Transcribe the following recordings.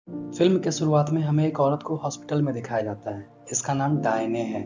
Film के शुरुआत में हमें एक औरत को हॉस्पिटल में दिखाया जाता है। इसका नाम डायने है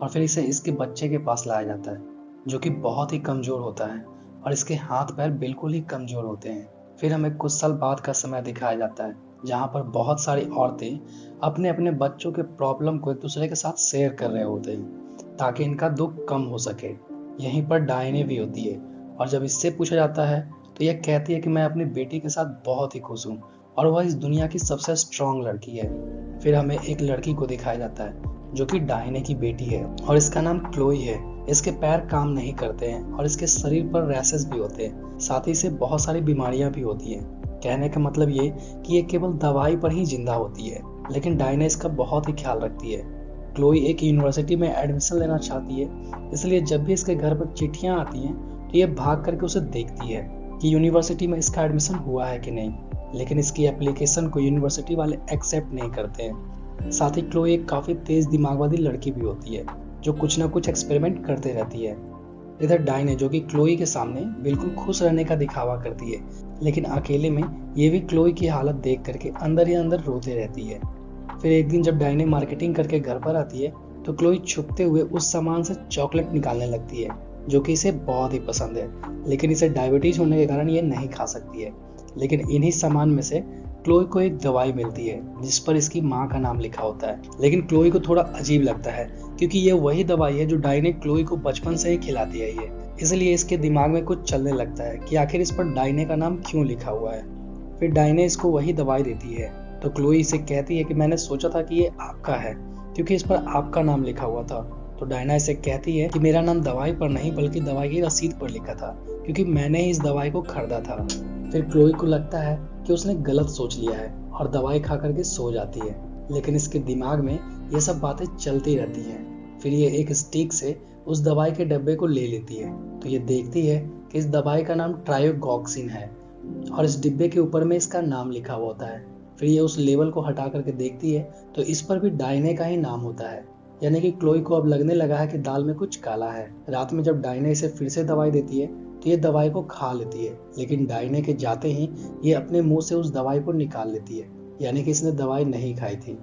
और फिर इसे इसके बच्चे के पास लाया जाता है, जो कि बहुत ही कमजोर होता है और इसके हाथ पैर बिल्कुल ही कमजोर होते हैं। फिर हमें कुछ साल बाद का समय दिखाया जाता है, जहाँ पर बहुत सारी औरतें अपने अपने बच्चों के प्रॉब्लम को एक दूसरे के साथ शेयर कर रहे होते हैं ताकि इनका दुख कम हो सके। यहीं पर डायने भी होती है और जब इससे पूछा जाता है तो यह कहती है कि मैं अपनी बेटी के साथ बहुत ही खुश हूँ और वह इस दुनिया की सबसे स्ट्रांग लड़की है। फिर हमें एक लड़की को दिखाया जाता है जो कि डायने की बेटी है और इसका नाम क्लोई है। इसके पैर काम नहीं करते हैं और इसके शरीर पर रैशेस भी होते हैं, साथ ही इसे बहुत सारी बीमारियां भी होती हैं। कहने का मतलब ये कि ये केवल दवाई पर ही जिंदा होती है, लेकिन डायने इसका बहुत ही ख्याल रखती है। क्लोई एक यूनिवर्सिटी में एडमिशन लेना चाहती है, इसलिए जब भी इसके घर पर चिट्ठियां आती हैं तो ये भाग करके उसे देखती है कि यूनिवर्सिटी में इसका एडमिशन हुआ है कि नहीं, लेकिन इसकी एप्लीकेशन को यूनिवर्सिटी वाले एक्सेप्ट नहीं करते हैं। साथ ही क्लोई एक काफी तेज दिमाग वाली लड़की भी होती है जो कुछ ना कुछ एक्सपेरिमेंट करते रहती है। इधर डायने, जो कि क्लोई के सामने बिल्कुल खुश रहने का दिखावा करती है, लेकिन अकेले में ये भी क्लोई की हालत देख करके अंदर ही अंदर रोते रहती है। फिर एक दिन जब डायने मार्केटिंग करके घर पर आती है तो क्लोई छुपते हुए उस सामान से चॉकलेट निकालने लगती है, जो कि इसे बहुत ही पसंद है, लेकिन इसे डायबिटीज होने के कारण ये नहीं खा सकती है। लेकिन इन्हीं सामान में से क्लोई को एक दवाई मिलती है जिस पर इसकी माँ का नाम लिखा होता है, लेकिन क्लोई को थोड़ा अजीब लगता है क्योंकि ये वही दवाई है जो डायने क्लोई को बचपन से ही खिलाती है ये। इसलिए इसके दिमाग में कुछ चलने लगता है कि आखिर इस पर डायने का नाम क्यों लिखा हुआ है। फिर डायने इसको वही दवाई देती है तो क्लोई इसे कहती है कि मैंने सोचा था कि ये आपका है क्योंकि इस पर आपका नाम लिखा हुआ था। तो डायना इसे कहती है कि मेरा नाम दवाई पर नहीं बल्कि दवाई की रसीद पर लिखा था क्योंकि मैंने ही इस दवाई को खरीदा था। फिर क्लोई को लगता है कि उसने गलत सोच लिया है और दवाई खा करके सो जाती है, लेकिन इसके दिमाग में ये सब बातें चलती रहती हैं। फिर ये एक स्टिक से उस दवाई के डब्बे को ले लेती है तो ये देखती है कि इस दवाई का नाम ट्रायोगॉक्सिन है और इस डिब्बे के ऊपर में इसका नाम लिखा हुआ होता है। फिर ये उस लेबल को हटा करके देखती है तो इस पर भी डायने का ही नाम होता है, यानी कि क्लोई को अब लगने लगा है कि दाल में कुछ काला है। रात में जब डायने इसे फिर से दवाई देती है तो ये दवाई को खा लेती है, लेकिन डायने के जाते ही ये अपने मुंह से उस दवाई को निकाल लेती है, यानी कि इसने दवाई नहीं खाई थी।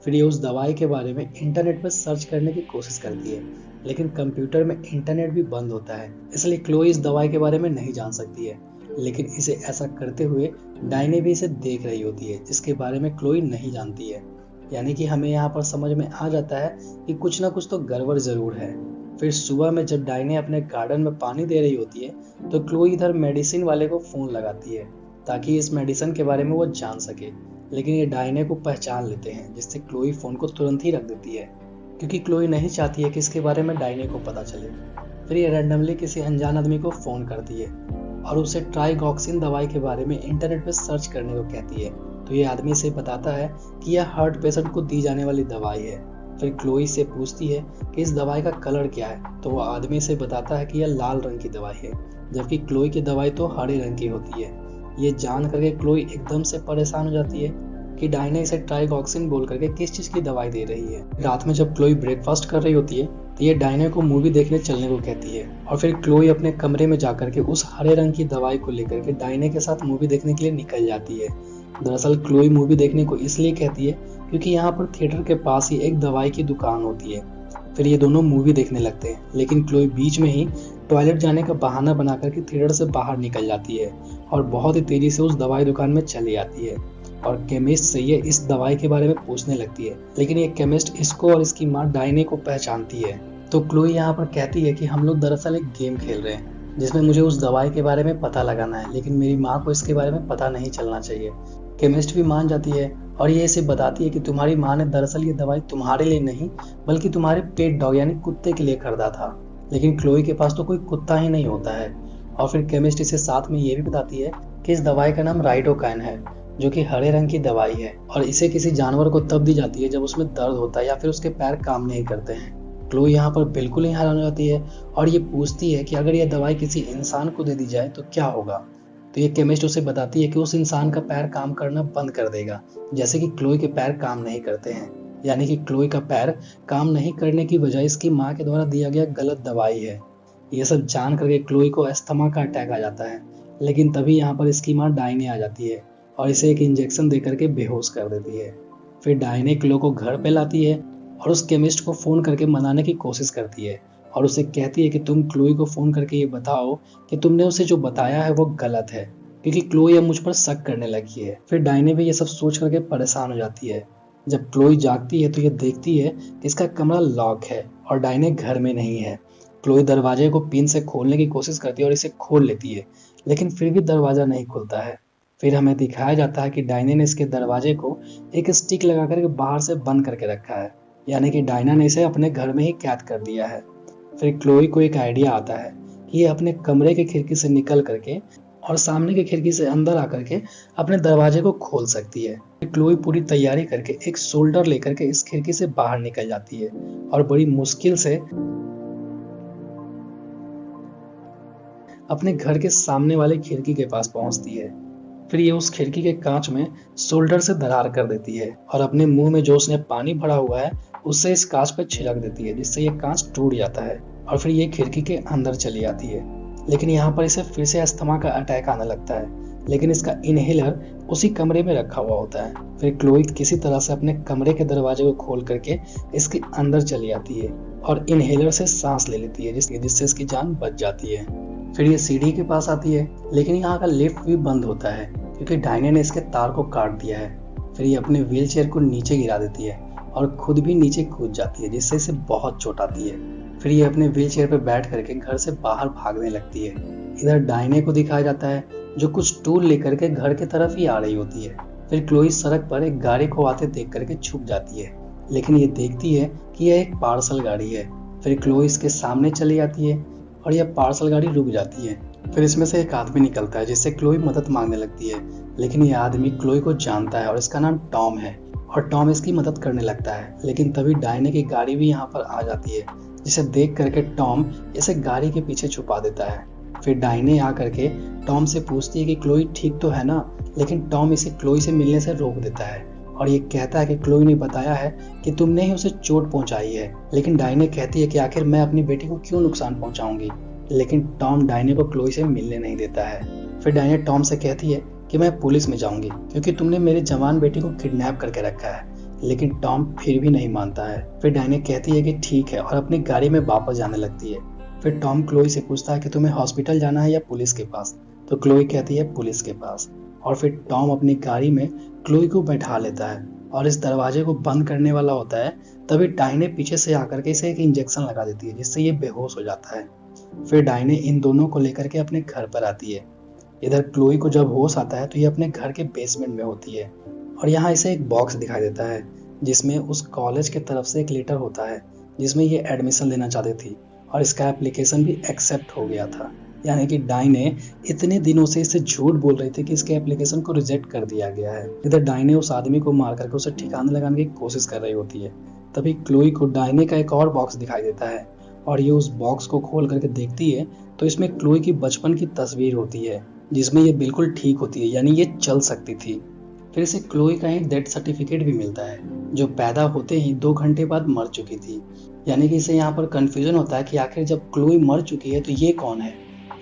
फिर ये उस दवाई के बारे में इंटरनेट पर सर्च करने की कोशिश करती है, लेकिन कंप्यूटर में इंटरनेट भी बंद होता है, इसलिए क्लोई इस दवाई के बारे में नहीं जान सकती है। लेकिन इसे ऐसा करते हुए डायने भी इसे देख रही होती है जिसके बारे में क्लोई नहीं जानती है। यानी कि हमें यहाँ पर समझ में आ जाता है कि कुछ ना कुछ तो गड़बड़ जरूर है। फिर सुबह में जब डायने अपने गार्डन में पानी दे रही होती है तो क्लोई इधर मेडिसिन वाले को फोन लगाती है ताकि इस मेडिसिन के बारे में वो जान सके, लेकिन ये डायने को पहचान लेते हैं जिससे क्लोई फोन को तुरंत ही रख देती है क्योंकि क्लोई नहीं चाहती है कि इसके बारे में डायने को पता चले। फिर ये रैंडमली किसी अनजान आदमी को फोन करती है और उसे ट्राइगॉक्सिन दवाई के बारे में इंटरनेट पर सर्च करने को कहती है। तो ये आदमी से बताता है कि यह हार्ट पेशेंट को दी जाने वाली दवाई है। फिर क्लोई से पूछती है कि इस दवाई का कलर क्या है तो वह आदमी से बताता है कि यह लाल रंग की दवाई है, जबकि क्लोई की दवाई तो हरे रंग की होती है। ये जान करके क्लोई एकदम से परेशान हो जाती है कि डायना इसे ट्राइगॉक्सिन बोल करके किस चीज की दवाई दे रही है। रात में जब क्लोई ब्रेकफास्ट कर रही होती है तो ये डायना को मूवी देखने चलने को कहती है और फिर क्लोई अपने कमरे में जाकर के उस हरे रंग की दवाई को लेकर के डायने के साथ मूवी देखने के लिए निकल जाती है। दरअसल क्लोई मूवी देखने को इसलिए कहती है क्योंकि यहाँ पर थिएटर के पास ही एक दवाई की दुकान होती है। फिर ये दोनों मूवी देखने लगते हैं, लेकिन क्लोई बीच में ही टॉयलेट जाने का बहाना बना करके थिएटर से बाहर निकल जाती है और बहुत ही तेजी से उस दवाई दुकान में चली जाती है और केमिस्ट से ये इस दवाई के बारे में पूछने लगती है, लेकिन ये केमिस्ट इसको और इसकी माँ डायने को पहचानती है। तो क्लोई यहाँ पर कहती है कि हम लोग दरअसल एक गेम खेल रहे हैं जिसमें मुझे उस दवाई के बारे में पता लगाना है, लेकिन मेरी माँ को इसके बारे में पता नहीं चलना चाहिए। केमिस्ट भी मान जाती है और ये इसे बताती है कि तुम्हारी माँ ने दरअसल ये दवाई तुम्हारे लिए नहीं बल्कि तुम्हारे पेट डॉग यानी कुत्ते के लिए खरीदा था, लेकिन क्लोई के पास तो कोई कुत्ता ही नहीं होता है। और फिर केमिस्ट इसे साथ में ये भी बताती है कि इस दवाई का नाम राइडोकाइन है, जो कि हरे रंग की दवाई है और इसे किसी जानवर को तब दी जाती है जब उसमें दर्द होता है या फिर उसके पैर काम नहीं करते हैं। क्लोई यहाँ पर बिल्कुल ही हैरान हो जाती है और ये पूछती है कि अगर यह दवाई किसी इंसान को दे दी जाए तो क्या होगा। तो ये केमिस्ट उसे बताती है कि उस इंसान का पैर काम करना बंद कर देगा, जैसे कि क्लोई के पैर काम नहीं करते हैं। यानी कि क्लोई का पैर काम नहीं करने की वजह इसकी माँ के द्वारा दिया गया गलत दवाई है। ये सब जान करके क्लोई को अस्थमा का अटैक आ जाता है, लेकिन तभी यहाँ पर इसकी माँ डायने आ जाती है और इसे एक इंजेक्शन देकर के बेहोश कर देती है। फिर डायने क्लो को घर पे लाती है और उस केमिस्ट को फ़ोन करके मनाने की कोशिश करती है और उसे कहती है कि तुम क्लोई को फ़ोन करके ये बताओ कि तुमने उसे जो बताया है वो गलत है, क्योंकि क्लोई अब मुझ पर शक करने लगी है। फिर डायने भी ये सब सोच करके परेशान हो जाती है। जब क्लोई जागती है तो ये देखती है कि इसका कमरा लॉक है और डायने घर में नहीं है। क्लोई दरवाजे को पिन से खोलने की कोशिश करती है और इसे खोल लेती है, लेकिन फिर भी दरवाज़ा नहीं खुलता है। फिर हमें दिखाया जाता है कि डायने ने इसके दरवाजे को एक स्टिक लगा कर बाहर से बंद करके रखा है, यानी कि डायना ने इसे अपने घर में ही कैद कर दिया है। फिर क्लोई को एक आइडिया आता है कि ये अपने कमरे की खिड़की से निकल करके और सामने की खिड़की से अंदर आकर के अपने दरवाजे को खोल सकती है। क्लोई पूरी तैयारी करके एक शोल्डर लेकर के इस खिड़की से बाहर निकल जाती है और बड़ी मुश्किल से अपने घर के सामने वाले खिड़की के पास पहुंचती है। फिर ये उस खिड़की के कांच में शोल्डर से दरार कर देती है और अपने मुंह में जो उसने पानी भरा हुआ है उससे इस कांच पर छिड़क देती है, जिससे ये कांच टूट जाता है और फिर ये खिड़की के अंदर चली जाती है। लेकिन यहाँ पर इसे फिर से अस्थमा का अटैक आने लगता है, लेकिन इसका इनहेलर उसी कमरे में रखा हुआ होता है। फिर क्लोई किसी तरह से अपने कमरे के दरवाजे को खोल करके इसके अंदर चली जाती है और इनहेलर से सांस ले लेती है, जिससे इसकी जान बच जाती है। फिर ये सीढ़ी के पास आती है, लेकिन यहाँ का लिफ्ट भी बंद होता है क्योंकि डायने ने इसके तार को काट दिया है। फिर ये अपने व्हील चेयर को नीचे गिरा देती है और खुद भी नीचे कूद जाती है, जिससे इसे बहुत चोट आती है। फिर ये अपने व्हील चेयर पर बैठ करके घर से बाहर भागने लगती है। इधर डायने को दिखाया जाता है जो कुछ टूल लेकर के घर की तरफ ही आ रही होती है। फिर क्लोई सड़क पर एक गाड़ी को आते देख करके छुप जाती है, लेकिन ये देखती है कि यह एक पार्सल गाड़ी है। फिर क्लोई इसके सामने चली जाती है और यह पार्सल गाड़ी रुक जाती है। फिर इसमें से एक आदमी निकलता है जिससे क्लोई मदद मांगने लगती है, लेकिन यह आदमी क्लोई को जानता है और इसका नाम टॉम है और टॉम इसकी मदद करने लगता है। लेकिन तभी डायने की गाड़ी भी यहाँ पर आ जाती है, जिसे देख करके टॉम इसे गाड़ी के पीछे छुपा देता है। फिर डायने आ करके टॉम से पूछती है कि क्लोई ठीक तो है ना, लेकिन टॉम इसे क्लोई से मिलने से रोक देता है और ये कहता है कि क्लोई ने बताया है कि तुमने ही उसे चोट पहुंचाई है। लेकिन डायने कहती है कि आखिर मैं अपनी बेटी को क्यों नुकसान पहुंचाऊंगी, लेकिन टॉम डायने को क्लोई से मिलने नहीं देता है। फिर डायने टॉम से कहती है कि मैं पुलिस में जाऊंगी क्योंकि तुमने मेरी जवान बेटी को किडनैप करके रखा है, लेकिन टॉम फिर भी नहीं मानता है। फिर डायने कहती है कि ठीक है और अपनी गाड़ी में वापस जाने लगती है। फिर टॉम क्लोई से पूछता है कि तुम्हें हॉस्पिटल जाना है या पुलिस के पास, तो क्लोई कहती है पुलिस के पास। और फिर टॉम अपनी गाड़ी में क्लोई को बैठा लेता है और इस दरवाजे को बंद करने वाला होता है, तभी डायने पीछे से आकर के इसे एक इंजेक्शन लगा देती है, जिससे ये बेहोश हो जाता है। फिर डायने इन दोनों को लेकर के अपने घर पर आती है। इधर क्लोई को जब होश आता है तो ये अपने घर के बेसमेंट में होती है और यहाँ इसे एक बॉक्स दिखाई देता है जिसमें उस कॉलेज की तरफ से एक लेटर होता है जिसमें ये एडमिशन लेना चाहती थी और इसका एप्लीकेशन भी एक्सेप्ट हो गया था। यानी कि डायने इतने दिनों से इसे झूठ बोल रही थी कि इसके एप्लीकेशन को रिजेक्ट कर दिया गया है। इधर डायने उस आदमी को मार करके उसे ठिकाने लगाने की कोशिश कर रही होती है। तभी क्लोई को डायने का एक और बॉक्स दिखाई देता है और ये उस बॉक्स को खोल करके देखती है तो इसमें क्लोई की बचपन की तस्वीर होती है जिसमें ये बिल्कुल ठीक होती है, यानी ये चल सकती थी। फिर इसे क्लोई का एक डेथ सर्टिफिकेट भी मिलता है जो पैदा होते ही 2 घंटे बाद मर चुकी थी। यानी कि इसे यहाँ पर कंफ्यूजन होता है कि आखिर जब क्लोई मर चुकी है तो ये कौन है।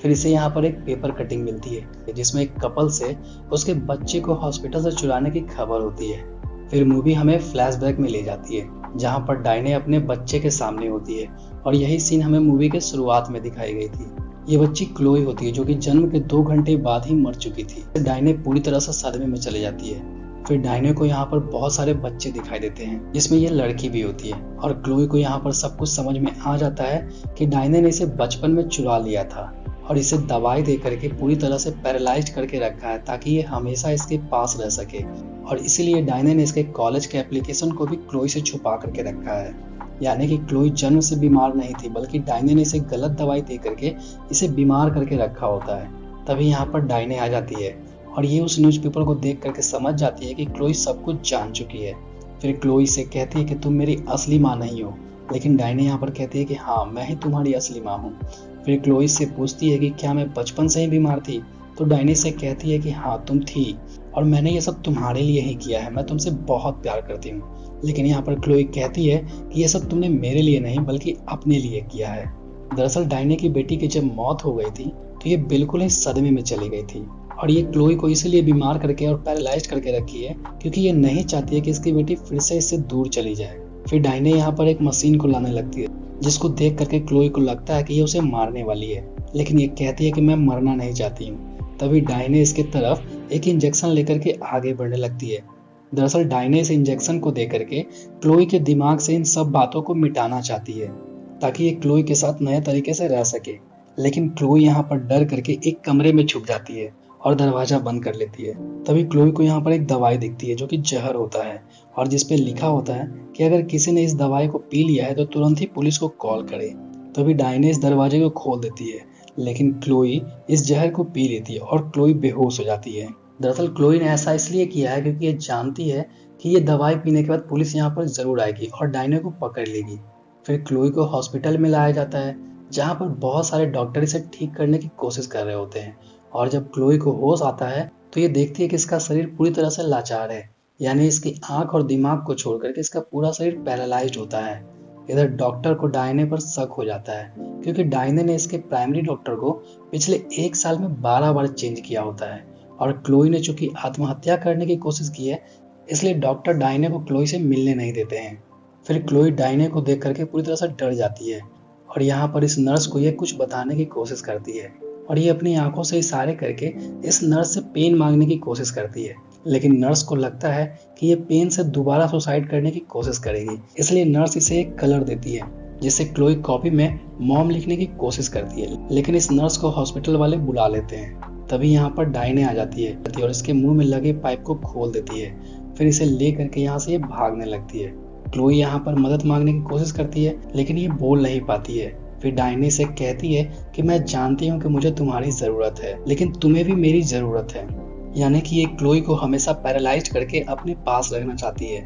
फिर इसे यहाँ पर एक पेपर कटिंग मिलती है जिसमें एक कपल से उसके बच्चे को हॉस्पिटल से चुराने की खबर होती है। फिर मूवी हमें फ्लैशबैक में ले जाती है जहाँ पर डायने अपने बच्चे के सामने होती है और यही सीन हमें मूवी के शुरुआत में दिखाई गई थी। ये बच्ची क्लोई होती है जो कि जन्म के 2 घंटे बाद ही मर चुकी थी। डायने पूरी तरह से सदमे में चली जाती है। फिर डायने को यहाँ पर बहुत सारे बच्चे दिखाई देते हैं जिसमें ये लड़की भी होती है और क्लोई को यहाँ पर सब कुछ समझ में आ जाता है कि डायने ने इसे बचपन में चुरा लिया था और इसे दवाई दे करके पूरी तरह से पैरालाइज्ड करके रखा है ताकि ये हमेशा इसके पास रह सके और इसीलिए डायने ने इसके कॉलेज के एप्लीकेशन को भी क्लोई से छुपा करके रखा है। यानी कि क्लोई जन्म से बीमार नहीं थी बल्कि डायने ने इसे गलत दवाई दे करके इसे बीमार करके रखा होता है। तभी यहाँ पर डायने आ जाती है और ये उस न्यूज़पेपर को देख करके समझ जाती है कि क्लोई सब कुछ जान चुकी है। फिर क्लोई से कहती है कि तुम मेरी असली माँ नहीं हो, लेकिन डायने यहाँ पर कहती है कि हाँ मैं ही तुम्हारी असली माँ हूँ। फिर क्लोई से पूछती है कि क्या मैं बचपन से ही बीमार थी, तो डायने से कहती है कि हाँ तुम थी और मैंने ये सब तुम्हारे लिए ही किया है, मैं तुमसे बहुत प्यार करती हूँ। लेकिन यहाँ पर क्लोई कहती है कि ये सब तुमने मेरे लिए नहीं बल्कि अपने लिए किया है। दरअसल डायने की बेटी की जब मौत हो गई थी तो ये बिल्कुल ही सदमे में चली गई थी और ये क्लोई को इसीलिए बीमार करके और पैरालाइज करके रखी है क्योंकि ये नहीं चाहती है कि इसकी बेटी फिर से इससे दूर चली जाए। फिर डायने यहाँ पर एक मशीन को लाने लगती है जिसको देख करके क्लोई को लगता है कि ये उसे मारने वाली है, लेकिन ये कहती है कि मैं मरना नहीं चाहती हूँ। तभी डायने इसके तरफ एक इंजेक्शन लेकर के आगे बढ़ने लगती है। दरअसल डायने इस इंजेक्शन को देकर के क्लोई के दिमाग से इन सब बातों को मिटाना चाहती है ताकि ये क्लोई के साथ नए तरीके से रह सके। लेकिन क्लोई यहाँ पर डर करके एक कमरे में छुप जाती है और दरवाजा बंद कर लेती है। तभी क्लोई को यहाँ पर एक दवाई दिखती है जो कि जहर होता है और जिसपे लिखा होता है कि अगर किसी ने इस दवाई को पी लिया है तो तुरंत ही पुलिस को कॉल करे। तभी डायने इस दरवाजे को खोल देती है, लेकिन क्लोई इस जहर को पी लेती है और क्लोई बेहोश हो जाती है। दरअसल क्लोई ने ऐसा इसलिए किया है क्योंकि ये जानती है कि ये दवाई पीने के बाद पुलिस यहाँ पर जरूर आएगी और डायने को पकड़ लेगी। फिर क्लोई को हॉस्पिटल में लाया जाता है जहाँ पर बहुत सारे डॉक्टर इसे ठीक करने की कोशिश कर रहे होते हैं। और जब क्लोई को होश आता है तो ये देखती है कि इसका शरीर पूरी तरह से लाचार है, यानी इसकी आंख और दिमाग को छोड़ करके इसका पूरा शरीर पैरालाइज्ड होता है। इधर डॉक्टर को डायने पर शक हो जाता है क्योंकि डायने ने इसके प्राइमरी डॉक्टर को पिछले 1 साल में 12 बार चेंज किया होता है और क्लोई ने चूंकि आत्महत्या करने की कोशिश की है इसलिए डॉक्टर डायने को क्लोई से मिलने नहीं देते हैं। फिर क्लोई डायने को देख करके पूरी तरह से डर जाती है और यहाँ पर इस नर्स को ये कुछ बताने की कोशिश करती है और ये अपनी आंखों से इशारे करके इस नर्स से पेन मांगने की कोशिश करती है। लेकिन नर्स को लगता है कि ये पेन से दोबारा सुसाइड करने की कोशिश करेगी, इसलिए नर्स इसे एक कलर देती है जिससे क्लोई कॉपी में मॉम लिखने की कोशिश करती है। लेकिन इस नर्स को हॉस्पिटल वाले बुला लेते हैं। तभी यहाँ पर डायने आ जाती है और इसके मुंह में लगे पाइप को खोल देती है। फिर इसे ले करके यहाँ से ये भागने लगती है। क्लोई यहाँ पर मदद मांगने की कोशिश करती है लेकिन ये बोल नहीं पाती है। फिर डायने से कहती है कि मैं जानती हूँ कि मुझे तुम्हारी जरूरत है लेकिन तुम्हें भी मेरी जरूरत है, यानी कि ये क्लोई को हमेशा पैरालाइज करके अपने पास रखना चाहती है।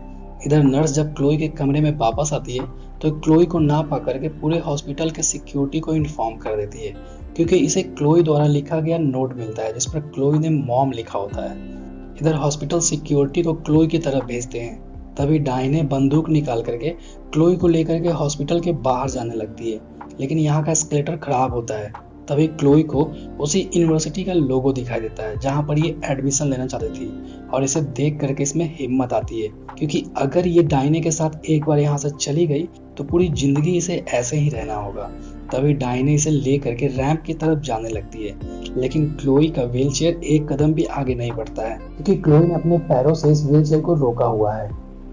इधर नर्स जब क्लोई के कमरे में वापस आती है तो क्लोई को ना पा करके पूरे हॉस्पिटल के सिक्योरिटी को इन्फॉर्म कर देती है क्योंकि इसे क्लोई द्वारा लिखा गया नोट मिलता है जिस पर क्लोई ने मॉम लिखा होता है। इधर हॉस्पिटल सिक्योरिटी को क्लोई की तरफ भेजते हैं। तभी डायने बंदूक निकाल करके क्लोई को लेकर के हॉस्पिटल के बाहर जाने लगती है, लेकिन यहाँ का एस्केलेटर खराब होता है। तभी क्लोई को उसी यूनिवर्सिटी का लोगो दिखाई देता है जहाँ पर ये एडमिशन लेना चाहती थी और इसे देख करके इसमें हिम्मत आती है क्योंकि अगर ये डायने के साथ एक बार यहाँ से चली गई तो पूरी जिंदगी इसे ऐसे ही रहना होगा। तभी डायने इसे ले करके रैंप की तरफ जाने लगती है, लेकिन क्लोई का व्हीलचेयर एक कदम भी आगे नहीं बढ़ता है क्योंकि क्लोई ने अपने पैरों से इस व्हीलचेयर को रोका हुआ है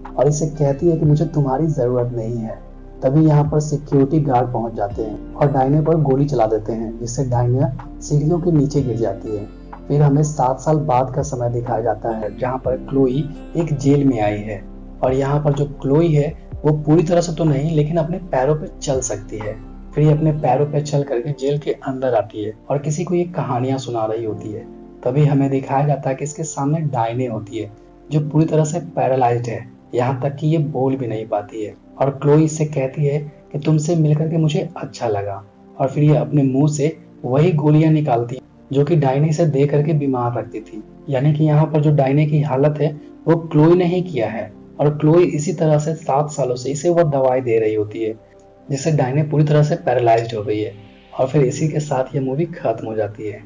और इसे कहती है कि मुझे तुम्हारी जरूरत नहीं है। तभी यहाँ पर सिक्योरिटी गार्ड पहुंच जाते हैं और डायने पर गोली चला देते हैं जिससे डायने सीढ़ियों के नीचे गिर जाती है। फिर हमें 7 साल बाद का समय दिखाया जाता है जहाँ पर क्लोई एक जेल में आई है और यहाँ पर जो क्लोई है वो पूरी तरह से तो नहीं लेकिन अपने पैरों पे चल सकती है। फिर ये अपने पैरों पे चल करके जेल के अंदर आती है और किसी को ये कहानियां सुना रही होती है। तभी हमें दिखाया जाता है कि इसके सामने डायने होती है जो पूरी तरह से पैरालाइज्ड है, यहाँ तक कि ये बोल भी नहीं पाती है। और क्लोई इससे कहती है कि तुमसे मिलकर के मुझे अच्छा लगा और फिर ये अपने मुंह से वही गोलियां निकालती है जो कि डायने से दे करके बीमार रखती थी। यानी कि यहाँ पर जो डायने की हालत है वो क्लोई ने ही किया है और क्लोई इसी तरह से 7 सालों से इसे वो दवाई दे रही होती है जिससे डायने पूरी तरह से पैरालाइज्ड हो गई है और फिर इसी के साथ ये मूवी खत्म हो जाती है।